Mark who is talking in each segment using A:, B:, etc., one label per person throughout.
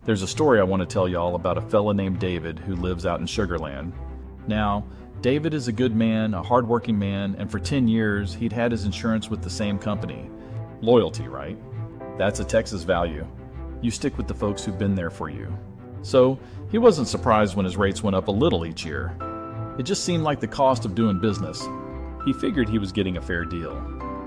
A: There's a story I want to tell y'all about a fella named David who lives out in Sugar Land. Now, David is a good man, a hardworking man, and for 10 years he'd had his insurance with the same company. Loyalty, right? That's a Texas value. You stick with the folks who've been there for you. So, he wasn't surprised when his rates went up a little each year. It just seemed like the cost of doing business. He figured he was getting a fair deal.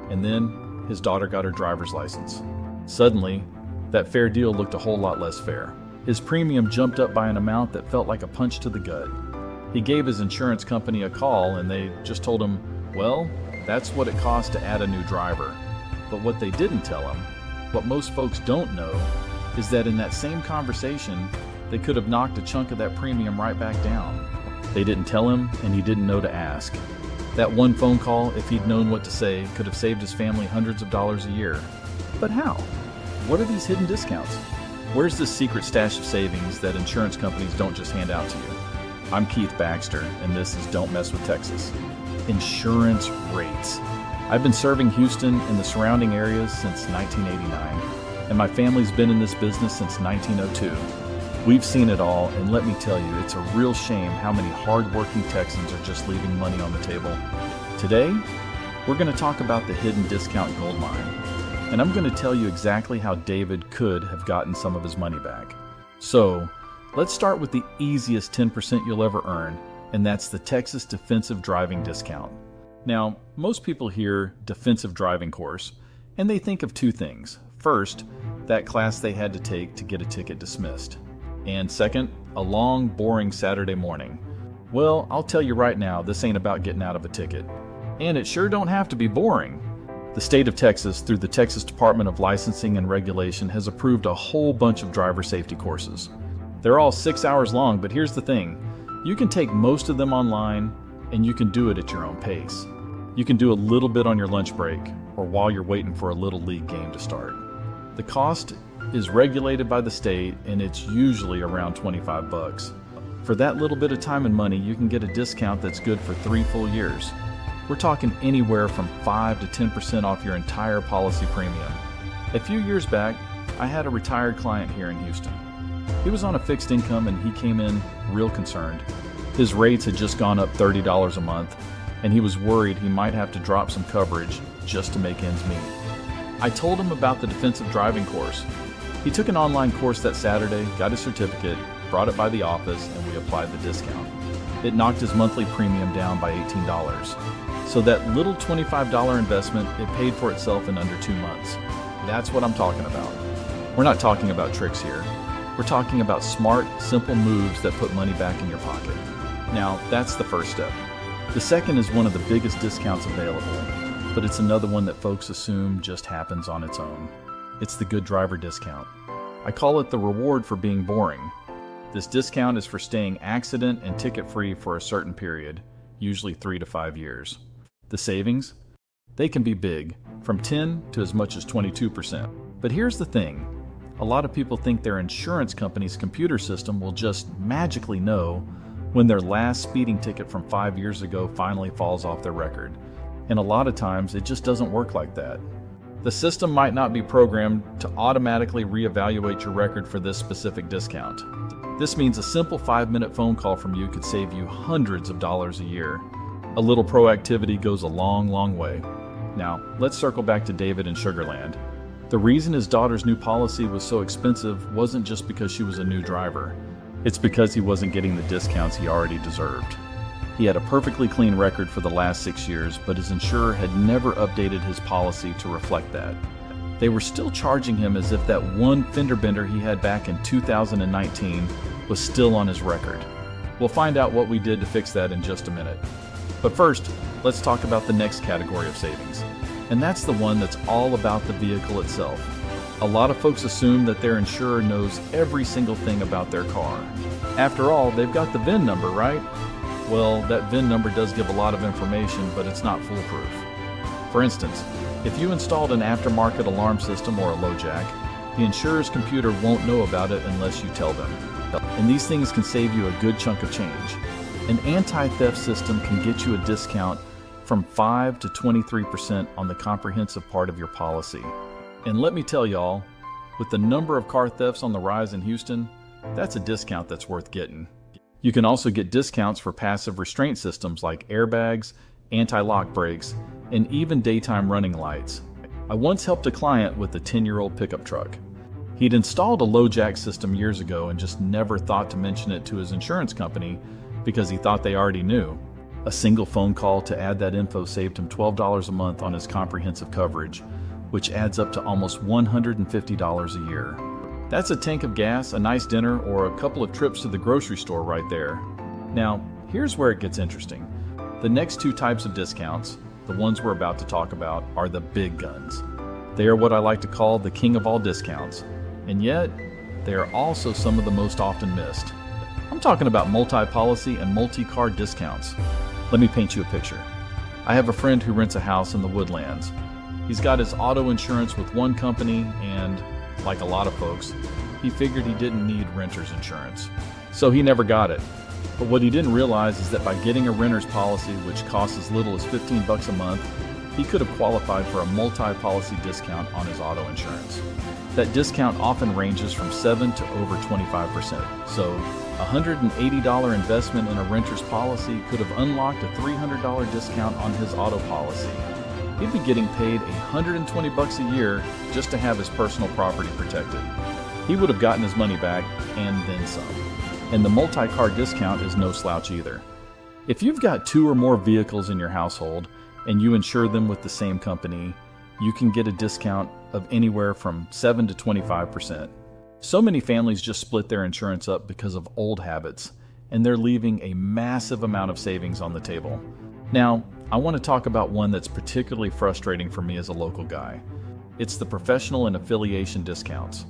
A: And then, his daughter got her driver's license. Suddenly, that fair deal looked a whole lot less fair. His premium jumped up by an amount that felt like a punch to the gut. He gave his insurance company a call and they just told him, well, that's what it costs to add a new driver. But what they didn't tell him, what most folks don't know, is that in that same conversation, they could have knocked a chunk of that premium right back down. They didn't tell him and he didn't know to ask. That one phone call, if he'd known what to say, could have saved his family hundreds of dollars a year. But how? What are these hidden discounts? Where's this secret stash of savings that insurance companies don't just hand out to you? I'm Keith Baxter, and this is Don't Mess with Texas. Insurance rates. I've been serving Houston and the surrounding areas since 1989, and my family's been in this business since 1902. We've seen it all, and let me tell you, it's a real shame how many hard-working Texans are just leaving money on the table. Today, we're going to talk about the hidden discount gold mine. And I'm going to tell you exactly how David could have gotten some of his money back. So, let's start with the easiest 10% you'll ever earn, and that's the Texas Defensive Driving Discount. Now, most people hear defensive driving course, and they think of two things. First, that class they had to take to get a ticket dismissed. And second, a long, boring Saturday morning. Well, I'll tell you right now, this ain't about getting out of a ticket. And it sure don't have to be boring. The state of Texas, through the Texas Department of Licensing and Regulation, has approved a whole bunch of driver safety courses. They're all 6 hours long, but here's the thing. You can take most of them online, and you can do it at your own pace. You can do a little bit on your lunch break, or while you're waiting for a little league game to start. The cost is regulated by the state, and it's usually around $25. For that little bit of time and money, you can get a discount that's good for 3 full years. We're talking anywhere from 5 to 10% off your entire policy premium. A few years back, I had a retired client here in Houston. He was on a fixed income and he came in real concerned. His rates had just gone up $30 a month, and he was worried he might have to drop some coverage just to make ends meet. I told him about the defensive driving course. He took an online course that Saturday, got his certificate, brought it by the office, and we applied the discount. It knocked his monthly premium down by $18. So that little $25 investment, it paid for itself in under 2 months. That's what I'm talking about. We're not talking about tricks here. We're talking about smart, simple moves that put money back in your pocket. Now, that's the first step. The second is one of the biggest discounts available, but it's another one that folks assume just happens on its own. It's the good driver discount. I call it the reward for being boring. This discount is for staying accident and ticket-free for a certain period, usually 3 to 5 years. The savings? They can be big, from 10 to as much as 22%. But here's the thing. A lot of people think their insurance company's computer system will just magically know when their last speeding ticket from 5 years ago finally falls off their record. And a lot of times, it just doesn't work like that. The system might not be programmed to automatically reevaluate your record for this specific discount. This means a simple 5-minute phone call from you could save you hundreds of dollars a year. A little proactivity goes a long, long way. Now, let's circle back to David in Sugar Land. The reason his daughter's new policy was so expensive wasn't just because she was a new driver. It's because he wasn't getting the discounts he already deserved. He had a perfectly clean record for the last 6 years, but his insurer had never updated his policy to reflect that. They were still charging him as if that one fender bender he had back in 2019 was still on his record. We'll find out what we did to fix that in just a minute. But first, let's talk about the next category of savings. And that's the one that's all about the vehicle itself. A lot of folks assume that their insurer knows every single thing about their car. After all, they've got the VIN number, right? Well, that VIN number does give a lot of information, but it's not foolproof. For instance, if you installed an aftermarket alarm system or a low jack, the insurer's computer won't know about it unless you tell them. And these things can save you a good chunk of change. An anti-theft system can get you a discount from 5 to 23% on the comprehensive part of your policy. And let me tell y'all, With the number of car thefts on the rise in Houston, that's a discount that's worth getting. You can also get discounts for passive restraint systems like airbags, anti-lock brakes, and even daytime running lights. I once helped a client with a 10-year-old pickup truck. He'd installed a low jack system years ago and just never thought to mention it to his insurance company because he thought they already knew. A single phone call to add that info saved him $12 a month on his comprehensive coverage, which adds up to almost $150 a year. That's a tank of gas, a nice dinner, or a couple of trips to the grocery store right there. Now, here's where it gets interesting. The next two types of discounts, the ones we're about to talk about, are the big guns. They are what I like to call the king of all discounts, and yet they are also some of the most often missed. I'm talking about multi-policy and multi-car discounts. Let me paint you a picture. I have a friend who rents a house in the Woodlands. He's got his auto insurance with one company and, like a lot of folks, he figured he didn't need renter's insurance. So he never got it. But what he didn't realize is that by getting a renter's policy, which costs as little as $15 a month, he could have qualified for a multi-policy discount on his auto insurance. That discount often ranges from 7 to over 25%. So a $180 investment in a renter's policy could have unlocked a $300 discount on his auto policy. He'd be getting paid $120 a year just to have his personal property protected. He would have gotten his money back and then some. And the multi-car discount is no slouch either. If you've got 2 or more vehicles in your household and you insure them with the same company, you can get a discount of anywhere from 7 to 25%. So many families just split their insurance up because of old habits, and they're leaving a massive amount of savings on the table. Now, I want to talk about one that's particularly frustrating for me as a local guy. It's the professional and affiliation discounts.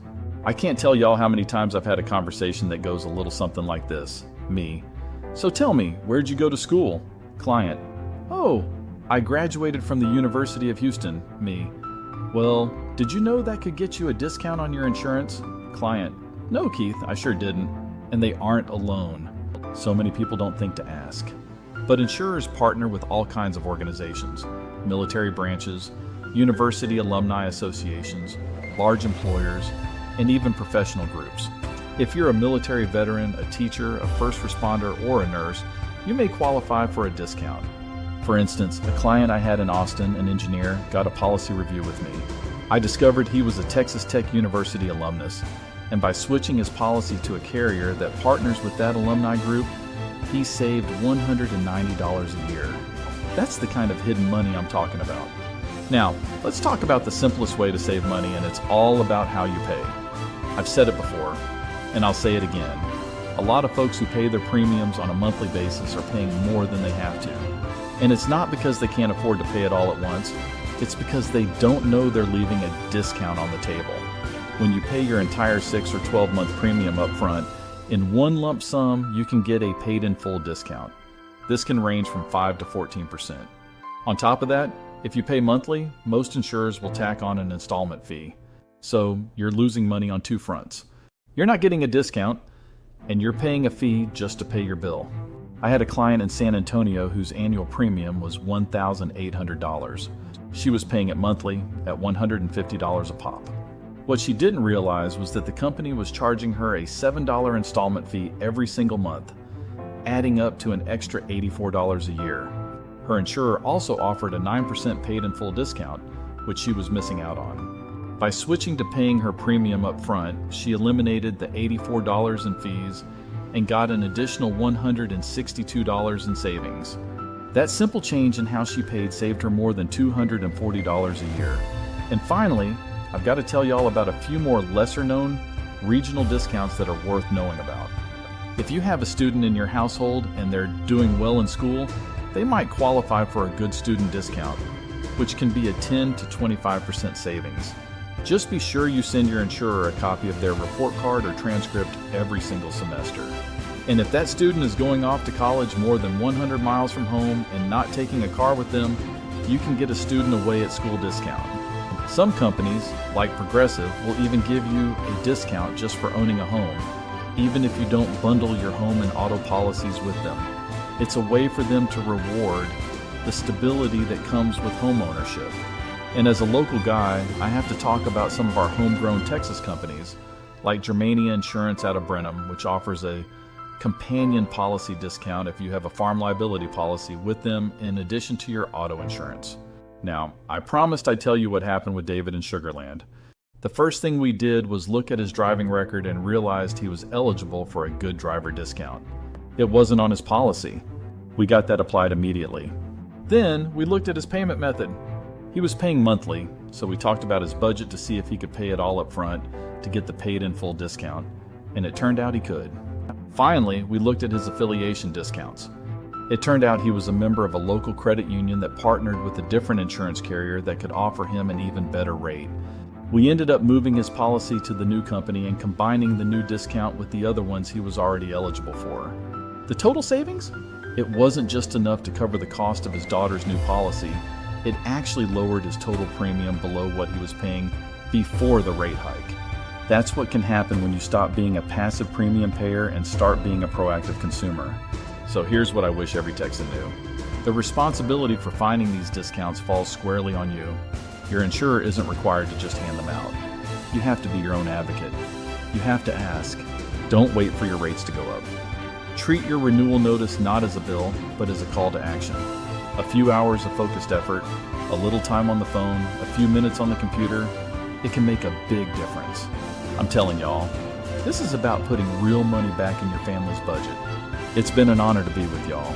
A: I can't tell y'all how many times I've had a conversation that goes a little something like this. Me: "So tell me, where'd you go to school?" Client: "Oh, I graduated from the University of Houston." Me: "Well, did you know that could get you a discount on your insurance?" Client: "No, Keith, I sure didn't." And they aren't alone. So many people don't think to ask. But insurers partner with all kinds of organizations: military branches, university alumni associations, large employers, and even professional groups. If you're a military veteran, a teacher, a first responder, or a nurse, you may qualify for a discount. For instance, a client I had in Austin, an engineer, got a policy review with me. I discovered he was a Texas Tech University alumnus, and by switching his policy to a carrier that partners with that alumni group, he saved $190 a year. That's the kind of hidden money I'm talking about. Now, let's talk about the simplest way to save money, and it's all about how you pay. I've said it before, and I'll say it again. A lot of folks who pay their premiums on a monthly basis are paying more than they have to. And it's not because they can't afford to pay it all at once, it's because they don't know they're leaving a discount on the table. When you pay your entire 6 or 12-month premium up front, in one lump sum, you can get a paid-in-full discount. This can range from 5 to 14%. On top of that, if you pay monthly, most insurers will tack on an installment fee. So you're losing money on 2 fronts. You're not getting a discount, and you're paying a fee just to pay your bill. I had a client in San Antonio whose annual premium was $1,800. She was paying it monthly at $150 a pop. What she didn't realize was that the company was charging her a $7 installment fee every single month, adding up to an extra $84 a year. Her insurer also offered a 9% paid-in-full discount, which she was missing out on. By switching to paying her premium up front, she eliminated the $84 in fees and got an additional $162 in savings. That simple change in how she paid saved her more than $240 a year. And finally, I've got to tell y'all about a few more lesser-known regional discounts that are worth knowing about. If you have a student in your household and they're doing well in school, they might qualify for a good student discount, which can be a 10 to 25% savings. Just be sure you send your insurer a copy of their report card or transcript every single semester. And if that student is going off to college more than 100 miles from home and not taking a car with them, you can get a student away at school discount. Some companies, like Progressive, will even give you a discount just for owning a home, even if you don't bundle your home and auto policies with them. It's a way for them to reward the stability that comes with home ownership. And as a local guy, I have to talk about some of our homegrown Texas companies, like Germania Insurance out of Brenham, which offers a companion policy discount if you have a farm liability policy with them in addition to your auto insurance. Now, I promised I'd tell you what happened with David in Sugar Land. The first thing we did was look at his driving record and realized he was eligible for a good driver discount. It wasn't on his policy. We got that applied immediately. Then we looked at his payment method. He was paying monthly, so we talked about his budget to see if he could pay it all up front to get the paid in full discount, and it turned out he could. Finally, we looked at his affiliation discounts. It turned out he was a member of a local credit union that partnered with a different insurance carrier that could offer him an even better rate. We ended up moving his policy to the new company and combining the new discount with the other ones he was already eligible for. The total savings? It wasn't just enough to cover the cost of his daughter's new policy. It actually lowered his total premium below what he was paying before the rate hike. That's what can happen when you stop being a passive premium payer and start being a proactive consumer. So here's what I wish every Texan knew. The responsibility for finding these discounts falls squarely on you. Your insurer isn't required to just hand them out. You have to be your own advocate. You have to ask. Don't wait for your rates to go up. Treat your renewal notice not as a bill, but as a call to action. A few hours of focused effort, a little time on the phone, a few minutes on the computer, it can make a big difference. I'm telling y'all, this is about putting real money back in your family's budget. It's been an honor to be with y'all.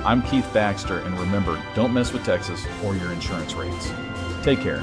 A: I'm Keith Baxter, and remember, don't mess with Texas or your insurance rates. Take care.